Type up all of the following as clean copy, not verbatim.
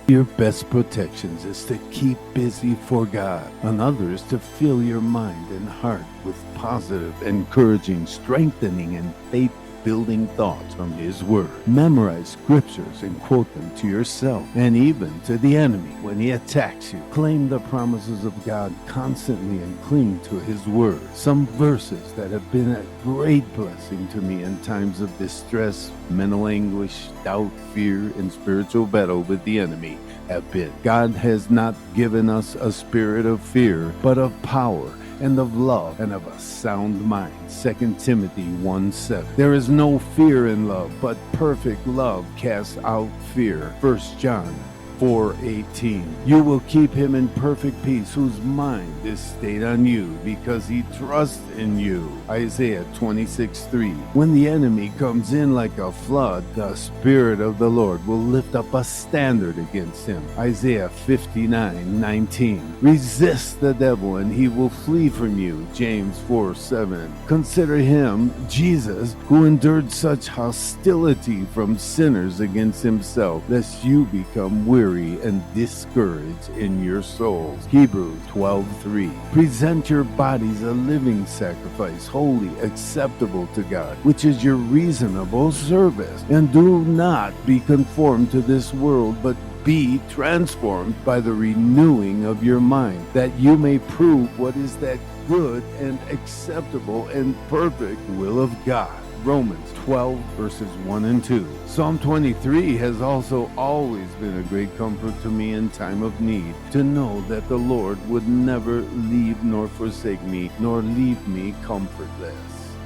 Your best protections is to keep busy for God. Another is to fill your mind and heart with positive, encouraging, strengthening, and faith-building thoughts from His Word. Memorize scriptures and quote them to yourself and even to the enemy when he attacks you. Claim the promises of God constantly and cling to His Word. Some verses that have been a great blessing to me in times of distress, mental anguish, doubt, fear, and spiritual battle with the enemy have been: God has not given us a spirit of fear, but of power and of love and of a sound mind. 2 Timothy 1:7. There is no fear in love, but perfect love casts out fear. 1 John 4:18. You will keep him in perfect peace whose mind is stayed on you because he trusts in you. Isaiah 26:3. When the enemy comes in like a flood, the Spirit of the Lord will lift up a standard against him. Isaiah 59:19. Resist the devil and he will flee from you. James 4:7. Consider him, Jesus, who endured such hostility from sinners against himself, lest you become weary and discouraged in your souls. Hebrews 12:3. Present your bodies a living sacrifice, holy, acceptable to God, which is your reasonable service. And do not be conformed to this world, but be transformed by the renewing of your mind, that you may prove what is that good and acceptable and perfect will of God. Romans 12 verses 1 and 2. Psalm 23 has also always been a great comfort to me in time of need, to know that the Lord would never leave nor forsake me, nor leave me comfortless.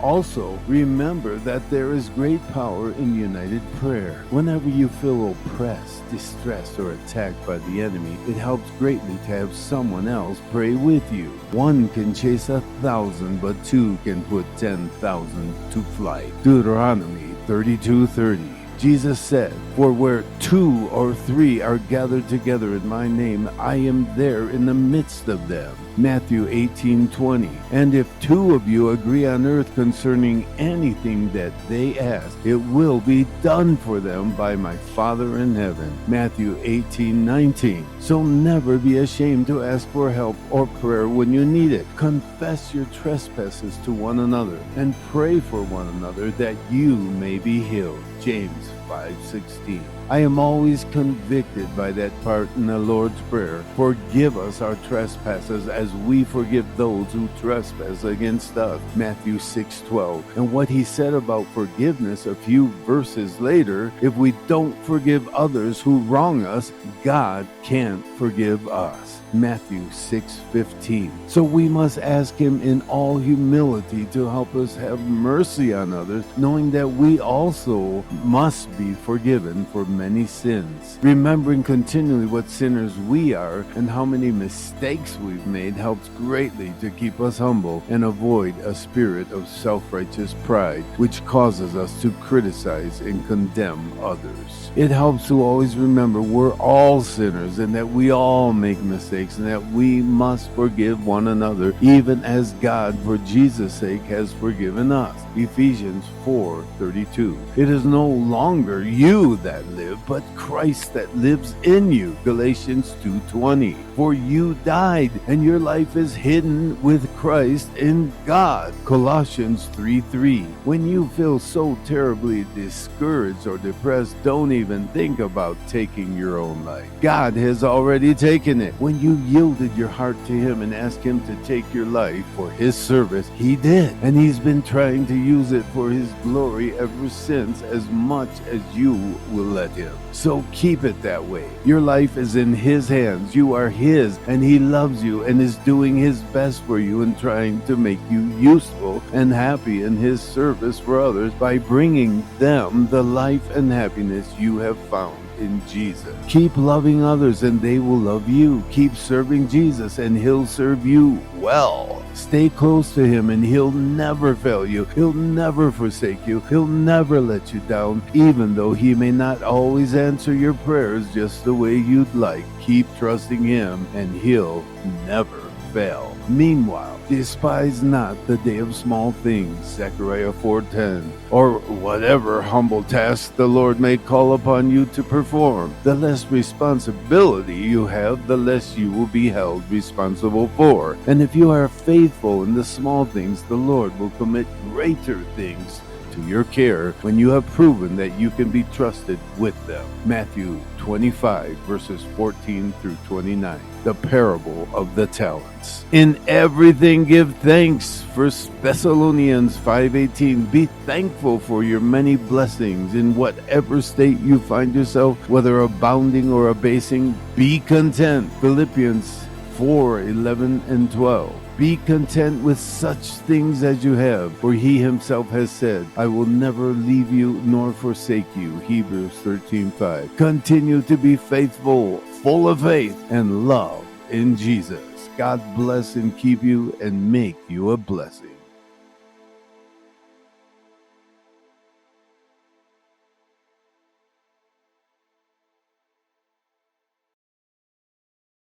Also, remember that there is great power in united prayer. Whenever you feel oppressed, distressed, or attacked by the enemy, it helps greatly to have someone else pray with you. One can chase 1,000, but two can put 10,000 to flight. Deuteronomy 32:30. Jesus said, "For where 2 or 3 are gathered together in my name, I am there in the midst of them." Matthew 18:20. And if 2 of you agree on earth concerning anything that they ask, it will be done for them by my Father in heaven. Matthew 18:19. So never be ashamed to ask for help or prayer when you need it. Confess your trespasses to one another and pray for one another that you may be healed. James 5:16. I am always convicted by that part in the Lord's Prayer. Forgive us our trespasses as we forgive those who trespass against us. Matthew 6:12. And what he said about forgiveness a few verses later, if we don't forgive others who wrong us, God can't forgive us. Matthew 6:15. So we must ask him in all humility to help us have mercy on others, knowing that we also must be forgiven for many sins. Remembering continually what sinners we are and how many mistakes we've made helps greatly to keep us humble and avoid a spirit of self-righteous pride, which causes us to criticize and condemn others. It helps to always remember we're all sinners and that we all make mistakes and that we must forgive one another, even as God, for Jesus' sake, has forgiven us. Ephesians 4:32. It is no longer you that live, but Christ that lives in you. Galatians 2:20. For you died, and your life is hidden with Christ in God. Colossians 3:3. When you feel so terribly discouraged or depressed, don't even think about taking your own life. God has already taken it. When you yielded your heart to Him and asked Him to take your life for His service, He did. And He's been trying to use it for His glory ever since, as much as you will let Him. So keep it that way. Your life is in His hands. You are His, and He loves you and is doing His best for you and trying to make you useful and happy in His service for others by bringing them the life and happiness you have found in Jesus. Keep loving others and they will love you. Keep serving Jesus and He'll serve you well. Stay close to Him and He'll never fail you. He'll never forsake you. He'll never let you down, even though He may not always answer your prayers just the way you'd like. Keep trusting Him and He'll never fail. Meanwhile, despise not the day of small things, Zechariah 4:10, or whatever humble task the Lord may call upon you to perform. The less responsibility you have, the less you will be held responsible for. And if you are faithful in the small things, the Lord will commit greater things to your care when you have proven that you can be trusted with them. Matthew 25, verses 14 through 29. The parable of the talents. In everything give thanks. 1 Thessalonians 5:18. Be thankful for your many blessings in whatever state you find yourself, whether abounding or abasing. Be content. Philippians 4:11 and 12. Be content with such things as you have, for he himself has said, I will never leave you nor forsake you. Hebrews 13:5. Continue to be faithful, full of faith and love in Jesus. God bless and keep you and make you a blessing.